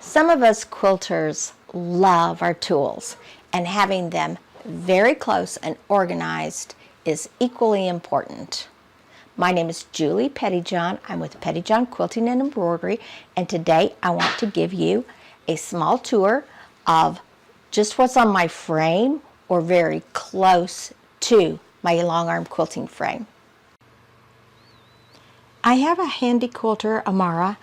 Some of us quilters love our tools, and having them very close and organized is equally important. My name is Julie Pettyjohn. I'm with Pettyjohn Quilting and Embroidery, and today I want to give you a small tour of just what's on my frame or very close to my long arm quilting frame. I have a handy quilter, Amara,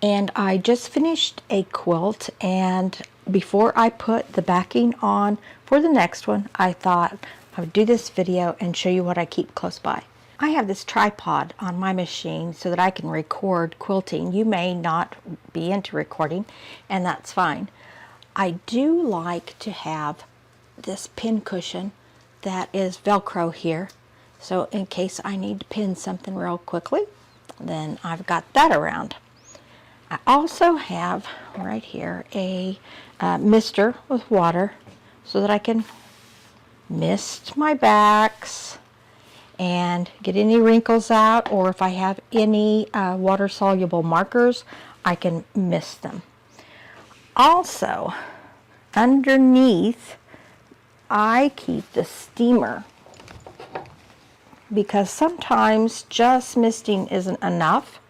and I just finished a quilt, and before I put the backing on for the next one, I thought I would do this video and show you what I keep close by. I have this tripod on my machine so that I can record quilting. You may not be into recording, and that's fine. I do like to have this pin cushion that is Velcro here, so in case I need to pin something real quickly, then I've got that around. I also have right here a mister with water so that I can mist my backs and get any wrinkles out, or if I have any water-soluble markers, I can mist them. Also, underneath, I keep the steamer because sometimes just misting isn't enough.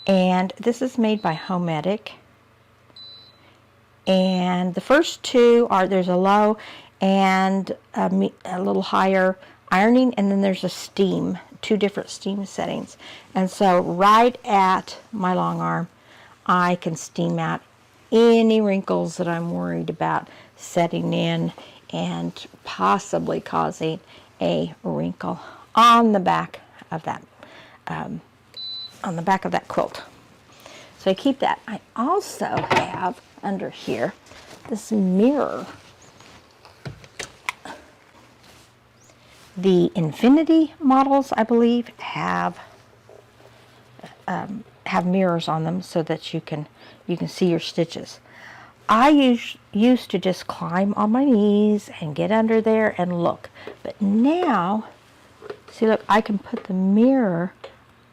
And this is made by Homedic. And the first two are, there's a low and a little higher ironing, and then there's a steam, two different steam settings. And so right at my long arm, I can steam out any wrinkles that I'm worried about setting in and possibly causing a wrinkle on the back of that quilt. So I keep that. I also have under here this mirror. The Infinity models, I believe, have mirrors on them so that you can see your stitches. I used to just climb on my knees and get under there and look, but now, see, look, I can put the mirror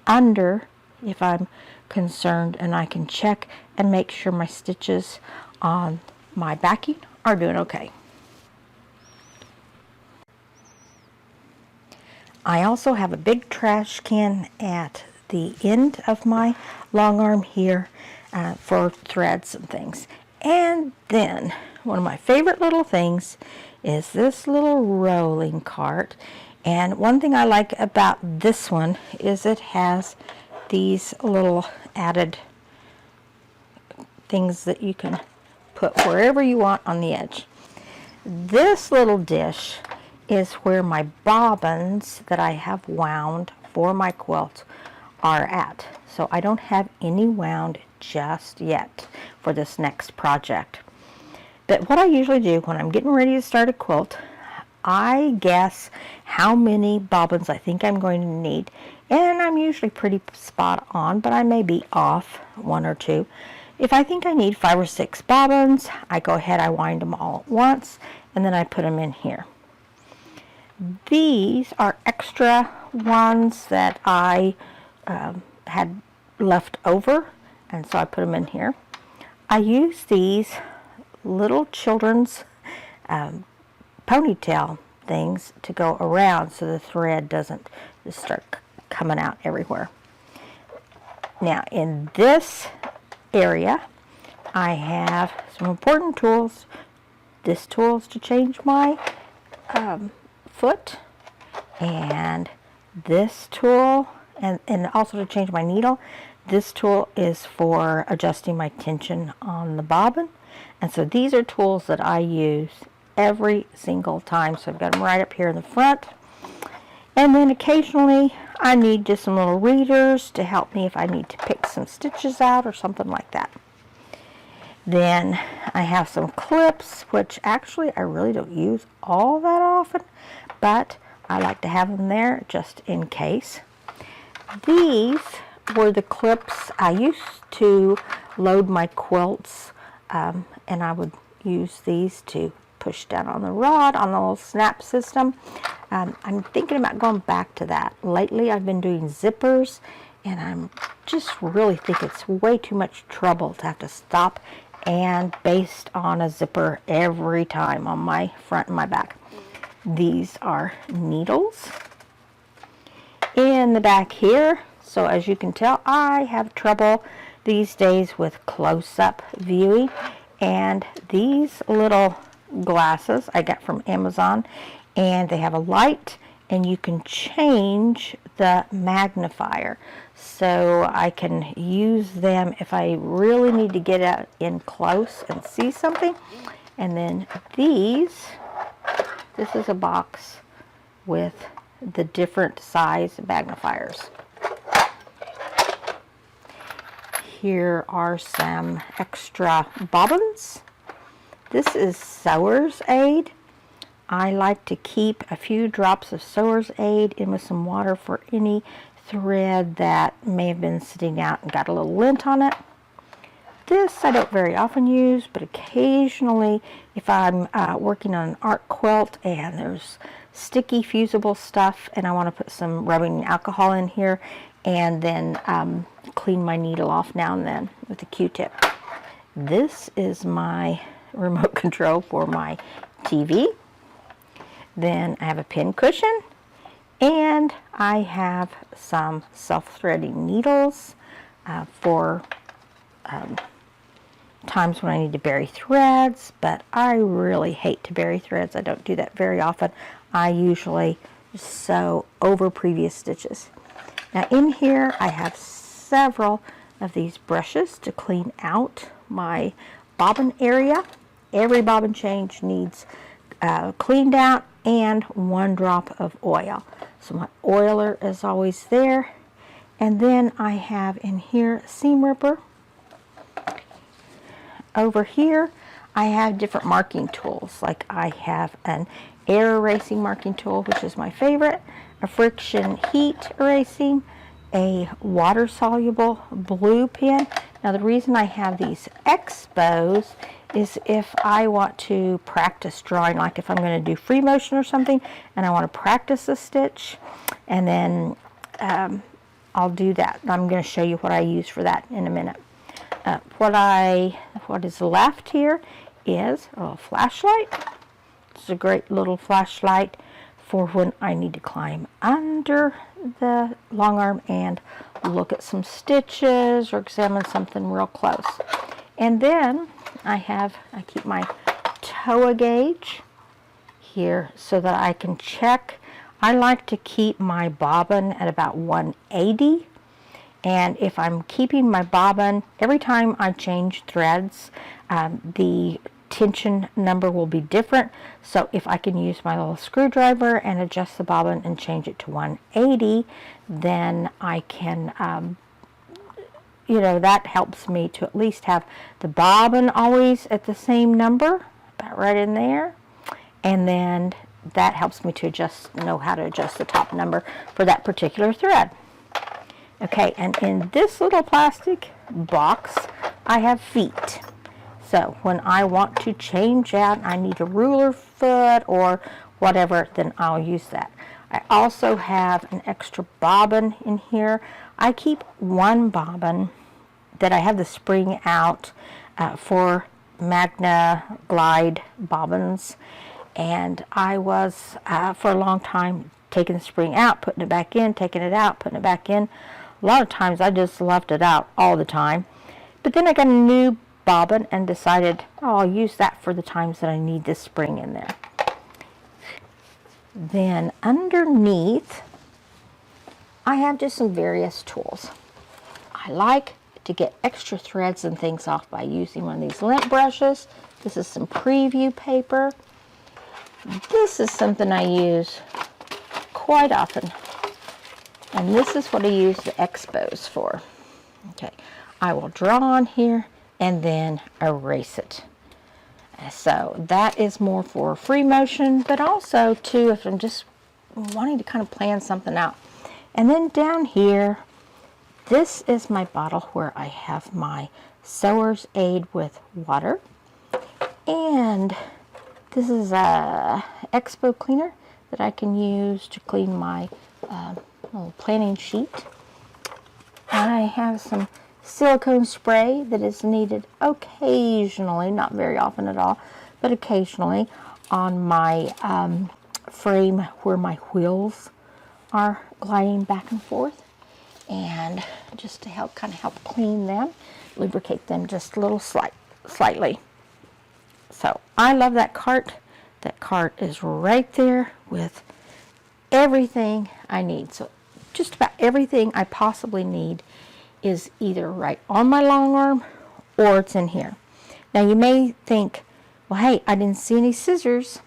under if I'm concerned, and I can check and make sure my stitches on my backing are doing okay. I also have a big trash can at the end of my long arm here for threads and things. And then one of my favorite little things is this little rolling cart. And one thing I like about this one is it has these little added things that you can put wherever you want on the edge. This little dish is where my bobbins that I have wound for my quilt are at. So I don't have any wound just yet for this next project. But what I usually do when I'm getting ready to start a quilt, I guess how many bobbins I think I'm going to need, and I'm usually pretty spot on, but I may be off one or two. If I think I need 5 or 6 bobbins, I go ahead, I wind them all at once, and then I put them in here. These are extra ones that I had left over, and so I put them in here. I use these little children's ponytail things to go around so the thread doesn't just start coming out everywhere. Now in this area I have some important tools. This tool is to change my foot, and this tool, and also to change my needle. This tool is for adjusting my tension on the bobbin, and so these are tools that I use every single time. So I've got them right up here in the front, and then occasionally I need just some little readers to help me if I need to pick some stitches out or something like that. Then I have some clips, which actually I really don't use all that often, but I like to have them there just in case. These were the clips I used to load my quilts, and I would use these to push down on the rod on the little snap system. I'm thinking about going back to that. Lately I've been doing zippers, and I'm just really think it's way too much trouble to have to stop and based on a zipper every time on my front and my back. These are needles in the back here. So as you can tell, I have trouble these days with close-up viewing, and these little glasses I got from Amazon, and they have a light and you can change the magnifier, so I can use them if I really need to get out in close and see something. And then this is a box with the different size magnifiers. Here are some extra bobbins. This is Sewer's Aid. I like to keep a few drops of Sewer's Aid in with some water for any thread that may have been sitting out and got a little lint on it. This I don't very often use, but occasionally if I'm working on an art quilt and there's sticky fusible stuff and I want to put some rubbing alcohol in here, and then clean my needle off now and then with a Q-tip. This is my remote control for my TV. Then I have a pin cushion, and I have some self-threading needles for times when I need to bury threads, but I really hate to bury threads. I don't do that very often. I usually sew over previous stitches. Now in here I have several of these brushes to clean out my bobbin area. Every bobbin change needs cleaned out and 1 drop of oil. So my oiler is always there. And then I have in here a seam ripper. Over here I have different marking tools. Like I have an air erasing marking tool, which is my favorite, a friction heat erasing, a water soluble blue pen. Now the reason I have these expos is if I want to practice drawing, like if I'm going to do free motion or something and I want to practice a stitch, and then I'll do that. I'm going to show you what I use for that in a minute. What is left here is a little flashlight. It's a great little flashlight for when I need to climb under the long arm and look at some stitches or examine something real close. And then I keep my TOA gauge here so that I can check. I like to keep my bobbin at about 180, and if I'm keeping my bobbin, every time I change threads, the tension number will be different. So if I can use my little screwdriver and adjust the bobbin and change it to 180, then I can that helps me to at least have the bobbin always at the same number, about right in there. And then that helps me to know how to adjust the top number for that particular thread. Okay, and in this little plastic box, I have feet. So when I want to change out, I need a ruler foot or whatever, then I'll use that. I also have an extra bobbin in here. I keep 1 bobbin that I have the spring out for Magna Glide bobbins, and I was for a long time taking the spring out, putting it back in, taking it out, putting it back in. A lot of times I just left it out all the time, but then I got a new bobbin and decided, I'll use that for the times that I need this spring in there. Then underneath I have just some various tools. I like to get extra threads and things off by using one of these lint brushes. This is some preview paper. This is something I use quite often, and this is what I use the expos for. Okay, I will draw on here and then erase it. So that is more for free motion, but also too if I'm just wanting to kind of plan something out. And then down here, this is my bottle where I have my Sewer's Aid with water, and this is a expo cleaner that I can use to clean my little planning sheet. And I have some silicone spray that is needed occasionally, not very often at all, but occasionally on my frame where my wheels are gliding back and forth, and just to help clean them, lubricate them just a little slightly. So I love that cart. That cart is right there with everything I need. So just about everything I possibly need is either right on my long arm or it's in here. Now you may think, well, hey, I didn't see any scissors.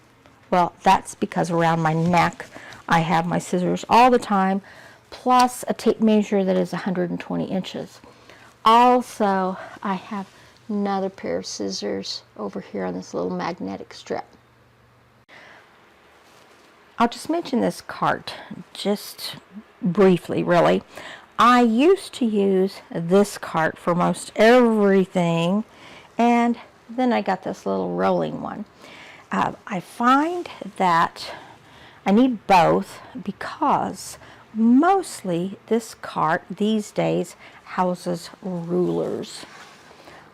Well, that's because around my neck I have my scissors all the time, plus a tape measure that is 120 inches. Also, I have another pair of scissors over here on this little magnetic strip. I'll just mention this cart just briefly, really. I used to use this cart for most everything, and then I got this little rolling one. I find that I need both because mostly this cart these days houses rulers.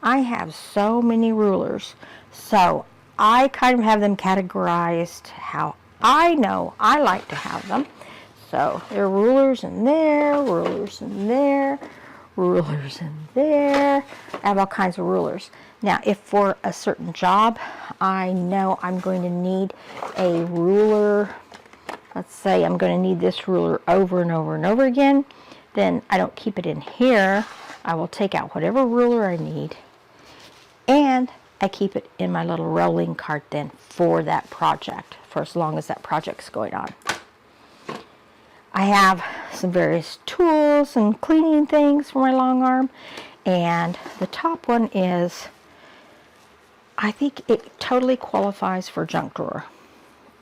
I have so many rulers, so I kind of have them categorized how I know I like to have them. So there are rulers in there, rulers in there, rulers in there. I have all kinds of rulers. Now, if for a certain job I know I'm going to need a ruler, let's say I'm going to need this ruler over and over and over again, then I don't keep it in here. I will take out whatever ruler I need, and I keep it in my little rolling cart then for that project, for as long as that project's going on. I have some various tools and cleaning things for my long arm, and the top one is, I think it totally qualifies for junk drawer.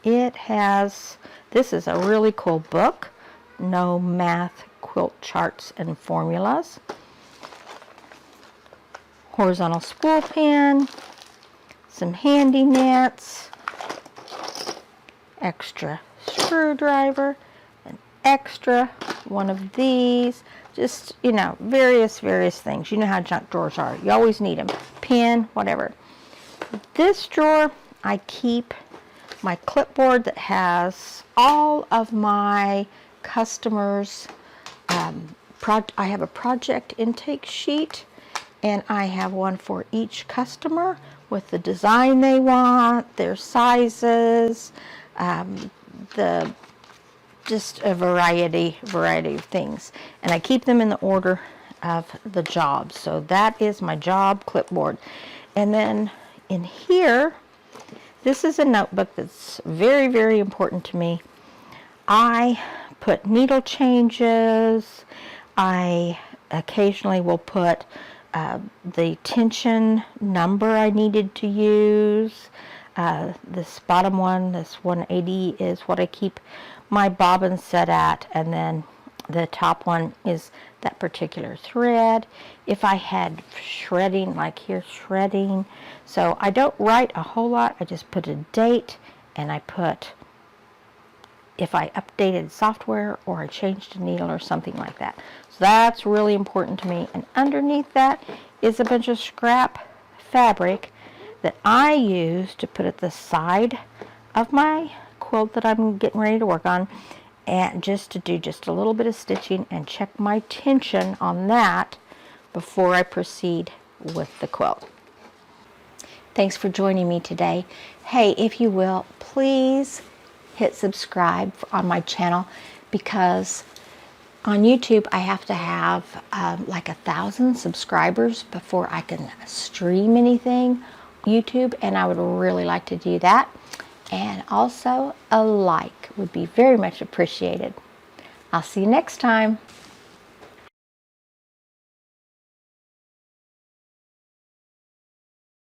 It has, this is a really cool book, No Math Quilt Charts and Formulas, horizontal spool pen, some handy nets, extra screwdriver, an extra one of these, just, you know, various things. You know how junk drawers are. You always need them. Pen, whatever. This drawer, I keep my clipboard that has all of my customers' I have a project intake sheet, and I have one for each customer with the design they want, their sizes, just a variety of things, and I keep them in the order of the job. So that is my job clipboard. And then in here, this is a notebook that's very important to me. I put needle changes. I occasionally will put the tension number I needed to use. This bottom one, this 180, is what I keep my bobbin set at, and then the top one is that particular thread. If I had shredding, like here, shredding, so I don't write a whole lot. I just put a date, and I put if I updated software or I changed a needle or something like that. So that's really important to me. And underneath that is a bunch of scrap fabric that I use to put at the side of my quilt that I'm getting ready to work on, and just to do just a little bit of stitching and check my tension on that before I proceed with the quilt. Thanks for joining me today. Hey, if you will, please hit subscribe on my channel, because on YouTube I have to have like 1,000 subscribers before I can stream anything YouTube, and I would really like to do that. And also a like would be very much appreciated. I'll see you next time.